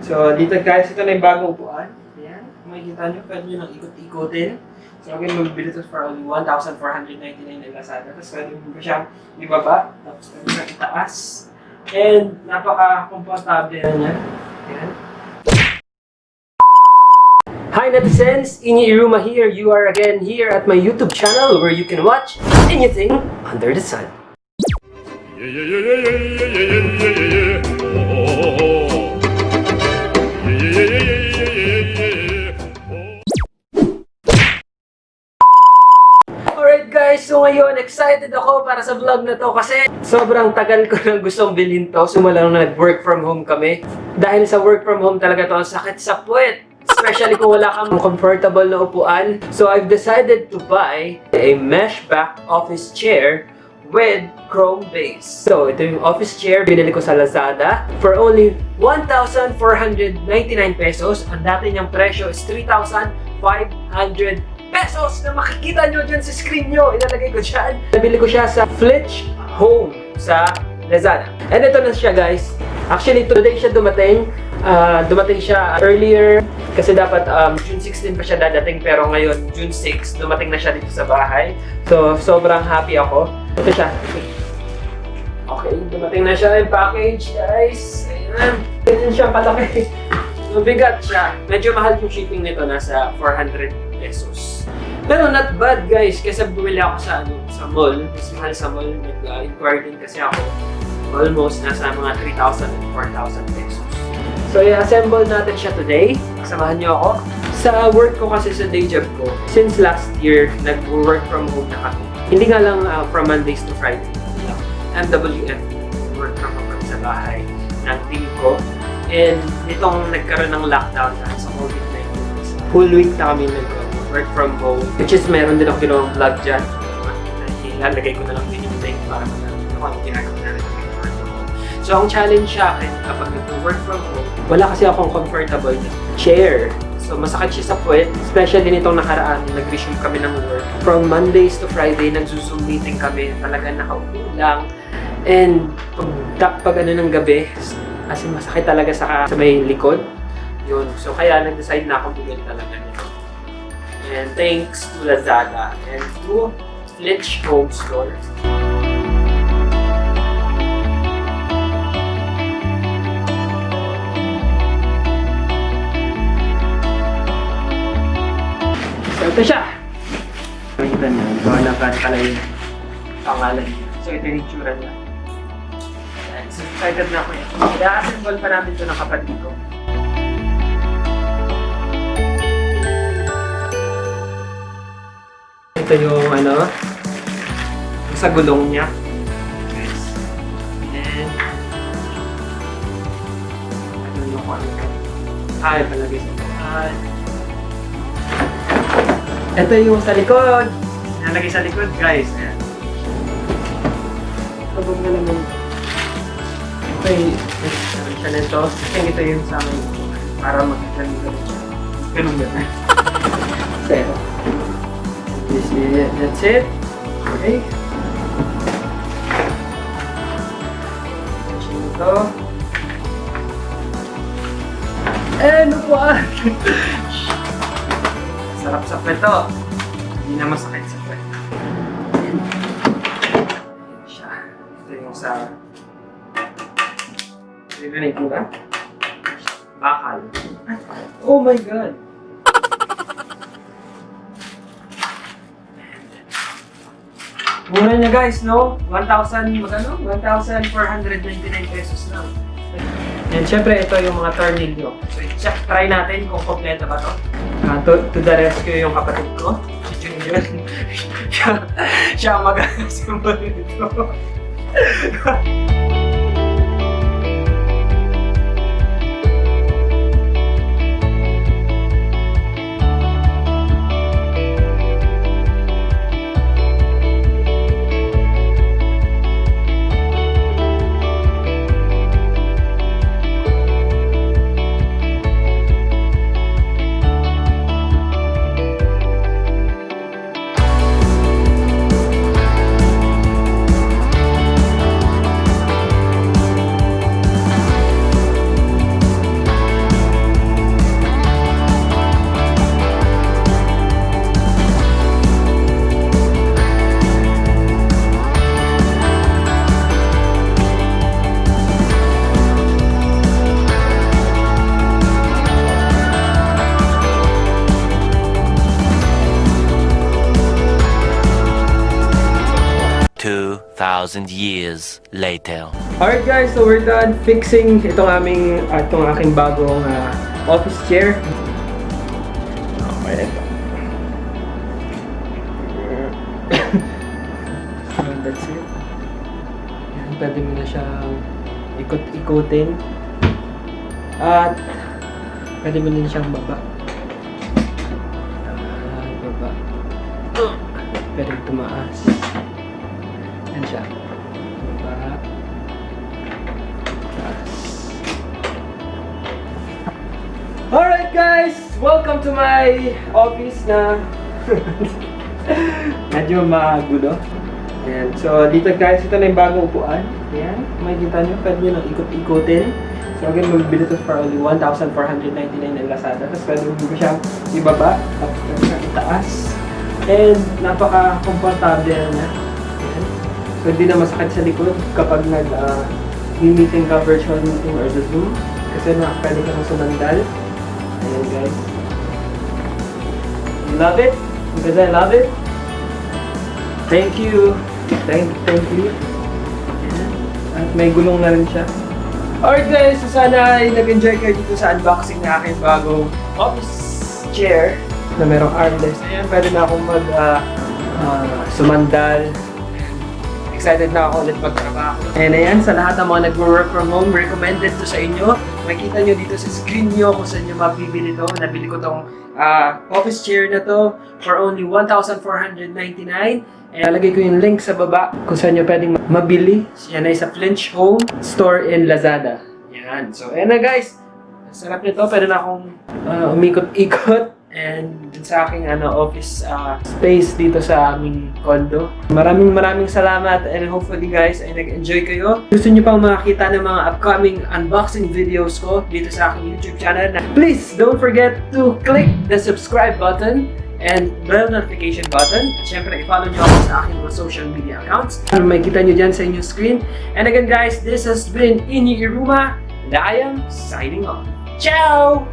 So, dito guys, ito na yung bagong upuan. Ayan, kung makikita nyo, pwede nyo nang ikot-ikotin. So, again, mabibili ito for only 1,499 na Lazada. Tapos, pwede mo siyang ibaba. Tapos, pwede mo itaas. And, napaka-komportable na niya. Ayan. Hi netizens! Inyi Yruma here. You are again here at my YouTube channel where you can watch anything under the sun. Alright guys, so ngayon excited ako para sa vlog na to kasi sobrang tagal ko nang gustong bilhin to. Sumala nung nag-work from home kami. Dahil sa work from home talaga to ang sakit sa puwet. Especially kung wala kang comfortable na upuan. So I've decided to buy a mesh back office chair with chrome base. So ito yung office chair, binili ko sa Lazada for only 1,499 pesos. Ang dati niyang presyo is 3,500 pesos na makikita nyo dyan sa screen nyo. Ilalagay ko dyan. Nabili ko siya sa Flitch Home sa Lazada. And ito na siya guys. Actually today siya dumating. Dumating siya earlier kasi dapat June 16 pa siya dadating pero ngayon June 6 dumating na siya dito sa bahay. So sobrang happy ako. Ito siya. Okay, dumating na siya yung package guys. Ayan. Ganyan siya palaki. Mabigat siya. Medyo mahal yung shipping nito, nasa 400 pesos. Pero not bad guys kasi bumili ako sa mall. Mas mahal sa mall. Nag-inquire din kasi ako. Almost nasa mga 3,000 and 4,000 pesos. So, i-assemble natin siya today. Samahan niyo ako. Sa work ko kasi sa day job ko, since last year, nag-work from home na kami. Hindi nga lang from Mondays to Friday. MWF, work from home kami sa bahay ng team ko. And itong nagkaroon ng lockdown na sa COVID-19, full week na kami nag-work from home. Which is meron din ako ginawang vlog dyan. Ilalagay ko na lang din yung link para malaman kung ano ginagawa natin. So, ang challenge sa akin kapag nag-work from home, wala kasi akong comfortable na chair. So, masakit siya sa puwet. Especially nitong nakaraan, nag-resume kami ng work. From Mondays to Friday, nag-Zoom meeting kami. Talaga nakaupo lang. And pag ng gabi, as in, masakit talaga sa may likod. Yun. So, kaya nag-decide na akong bumili talaga nito. And thanks to Lazada and to Flitch Home Store. So, ito siya. Makikita niyo, nakalagay pala yung pangalan niya. So, ito yung itsura niya. So, excited na ako yan. I-assemble pa namin ito ng kapatid ko. Ito yung yung sa gulong niya. Yes. And ito yung kung ano. Ay, palagay sa buhay. Ito yung sa likod. Nalagay sa likod, guys. Ayan. Kabog na naman. Ito yung siya nito. Ito yung sa amin. Para magkakalit siya. Ganun gano'n. So, that's it. Okay. Ito. Ano pa? Sarap sa peto. Hindi na masakit sa peto. Ayan siya. Ito yung sa... Ito yung itsura. Bakal. Oh my God! Mura niya guys, no? 1,499 pesos lang. And syempre, ito yung mga tornilyo. So, try natin kung kompleto ba to. To the rescue yung kapatid ko. Si Junior. siya ang mag-assemble nito. 2,000 years later. Alright guys, so we're done fixing itong aking bagong office chair. Okay, ito. So that's it. Yan, pwede mo na siyang ikot-ikutin. At pwede mo din siyang baba. Baba. Pwede tumaas. Yan siya. Baba. Taas. Alright guys! Welcome to my office na medyo magulo. Ayan. So dito guys, ito na yung bagong upuan. Ayan. Makikita nyo, pwede nyo nang ikot-ikotin. So again, magbili ito for only 1,499 in Lazada. Tapos pwede mo siyang ibaba. Tapos pwede siyang itaas. And napaka-comfortable niya. Ayan. So hindi na masakit sa likod kapag nag-meeting ka, virtual meeting or the Zoom. Kasi pwede ka nang sumandal. Ayan guys. You love it? Because I love it. Thank you. Thank you. Ayan. At may gulong na rin siya. Alright guys, so sana ay nag-enjoy kayo dito sa unboxing ng aking bagong office chair na merong armrest. Ayan, pwede na akong sumandal. Excited na ako ulit magtrabaho. And ayan, sa lahat ng mga nag-work from home, recommended to sa inyo. Makikita nyo dito sa screen nyo kung saan nyo mabibili to. Nabili ko tong office chair na to for only 1,499. And lagay ko yung link sa baba kung saan nyo pwedeng mabili. Yan ay sa Flitch Home store in Lazada. Yan. So, ayan na guys. Sarap nito. Pwede na akong umikot-ikot. And dun sa aking office space dito sa aming condo. Maraming salamat and hopefully guys ay nag-enjoy kayo. Gusto nyo pang makakita ng mga upcoming unboxing videos ko dito sa aking YouTube channel. Please don't forget to click the subscribe button and bell notification button. At syempre, i-follow nyo ako sa aking mga social media accounts. May kita nyo dyan sa inyong screen. And again guys, this has been Inyi Yruma and I am signing off. Ciao!